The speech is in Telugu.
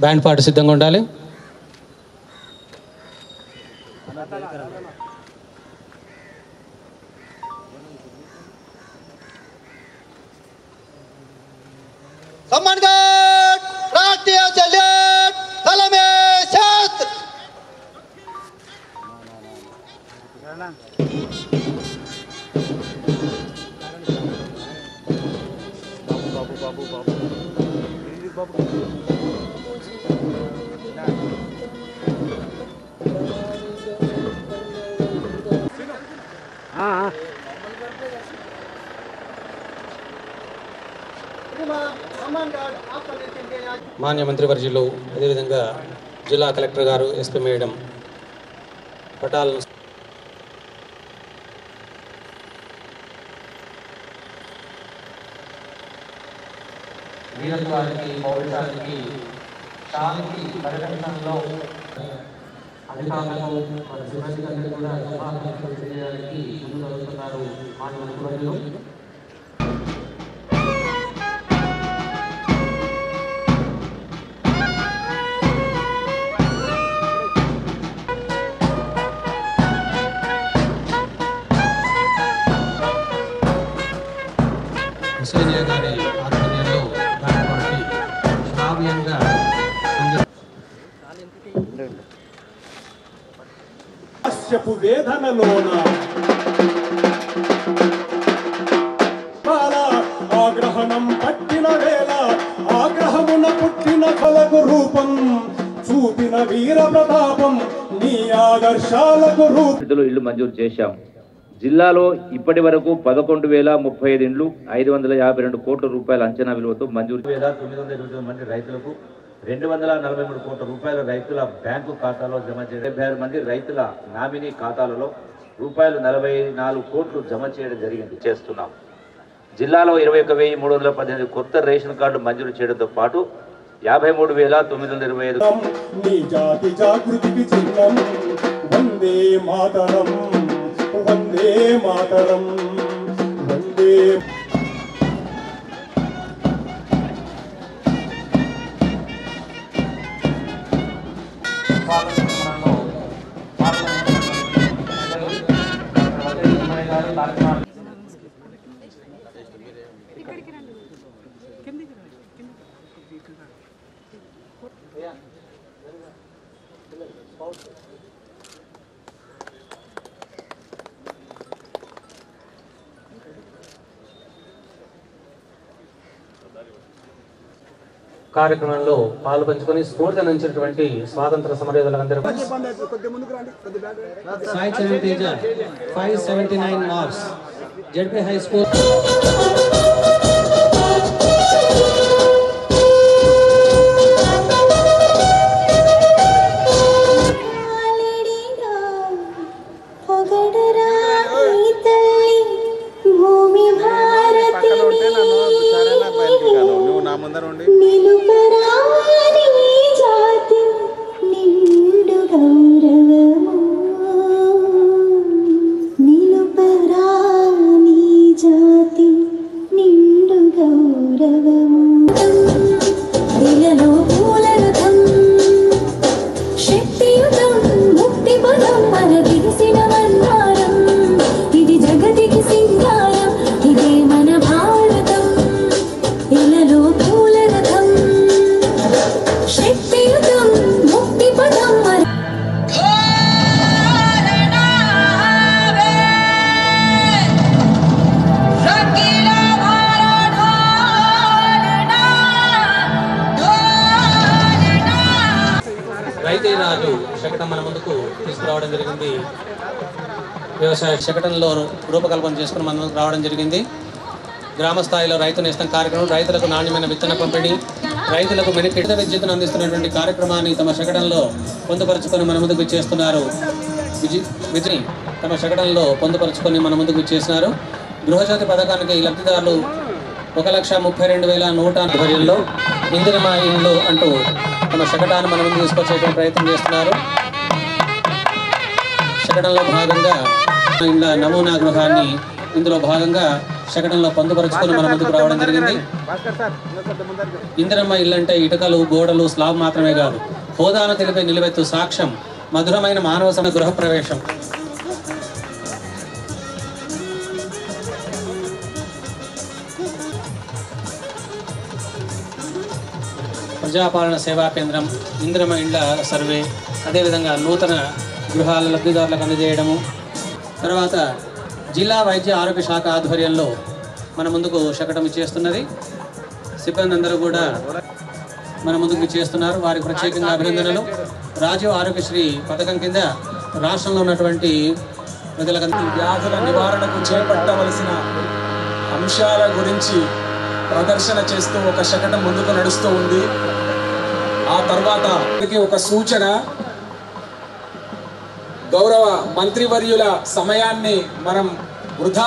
బ్యాండ్ పాట సిద్ధంగా ఉండాలి. राष्ट्रीय सैल्यूट सलामी शास्त्र మాన్య మంత్రివర్యులు అదేవిధంగా జిల్లా కలెక్టర్ గారు, ఎస్పీ మేడం పటాల్ వీరత్వానికి, పౌరుషానికి, శాంతి పరిరక్షణలో అధికారులకు మన సిబ్బందికి కూడా శుభాకాంక్షలు తెలియజేయడానికి ముందుకు వస్తున్నారు మాన్య మంత్రివర్యులు. ముస్లింజయ గారి ఆధ్వర్యంలో దాటిపాటి శ్రావ్యంగా వేదనలోన ఆగ్రహణం పట్టిన వేళ ఆగ్రహమున పుట్టిన కలకు రూపం చూపిన వీర ప్రతాపం నీ ఆదర్శాలకు రూపం. ఇల్లు మంజూరు చేశాం. జిల్లాలో ఇప్పటి వరకు 11,035 ఇండ్లు 552 కోట్ల రూపాయల అంచనా విలువతో మంజూరు. 929 మంది రైతులకు 243 కోట్ల రూపాయల రైతుల బ్యాంకు ఖాతాలో జమ చేయడం, 76 మంది రైతుల నామినీ ఖాతాలలో రూపాయలు 44 కోట్లు జమ చేయడం జరిగింది చేస్తున్నాం. జిల్లాలో 21,318 కొత్త రేషన్ కార్డు మంజూరు చేయడంతో పాటు 53,925 నీ జాతి జాగృతికి చిహ్నం వందే మాతరం, వందే మాతరం, వందే. కార్యక్రమంలో పాలు పంచుకొని స్ఫూర్తి అందించినటువంటి స్వాతంత్ర సమరయోధులందరూ 579 మార్క్స్ జెడ్పీ హై స్కూల్. రాజు శకటం మన ముందుకు తీసుకురావడం జరిగింది. వ్యవసాయ శకటంలో రూపకల్పన చేసుకుని మన ముందుకు రావడం జరిగింది. గ్రామ స్థాయిలో రైతు నేస్తం కార్యక్రమం, రైతులకు నాణ్యమైన విత్తన పంపిణీ, రైతులకు మెరుగైన విద్యుత్తును అందిస్తున్నటువంటి కార్యక్రమాన్ని తమ శకటంలో పొందుపరుచుకొని మన ముందుకు చేస్తున్నారు. విజయ్ తమ శకటంలో పొందుపరుచుకొని మన ముందుకు చేసినారు. గృహజ్యోతి పథకానికి లబ్ధిదారులు 1,32,100 ఆధ్వర్యంలో ఇందిరమా ఇండ్లు అంటూ తమ శకటాన్ని మన ముందు తీసుకొచ్చేటువంటి ప్రయత్నం చేస్తున్నారు. శకటంలో భాగంగా ఇండ్ల నమూనా గృహాన్ని ఇందులో భాగంగా శకటంలో పొందుపరుచుకొని మన ముందుకు రావడం జరిగింది. ఇందిరమ్మ ఇల్లు అంటే ఇటుకలు, గోడలు, స్లాబ్ మాత్రమే కాదు, హోదాను తెలిపే నిలువెత్తు సాక్ష్యం, మధురమైన మానవ గృహ ప్రవేశం. ప్రజాపాలన సేవా కేంద్రం, ఇందిరమ్మ ఇండ్ల సర్వే, అదేవిధంగా నూతన గృహాల లబ్ధిదారులకు అందజేయడము. తర్వాత జిల్లా వైద్య ఆరోగ్య శాఖ ఆధ్వర్యంలో మన ముందుకు శకటం ఇచ్చేస్తున్నది. సిబ్బంది అందరూ కూడా మన ముందుకు చేస్తున్నారు, వారికి ప్రత్యేకంగా అభినందనలు. రాజీవ్ ఆరోగ్యశ్రీ పథకం కింద రాష్ట్రంలో ఉన్నటువంటి ప్రజలకు వ్యాధుల నివారణకు చేపట్టవలసిన అంశాల గురించి ప్రదర్శన చేస్తూ ఒక శకటం ముందుకు నడుస్తూ ఉంది. ఆ తర్వాత ఒక సూచన, గౌరవ మంత్రివర్యుల సమయాన్ని మనం వృధా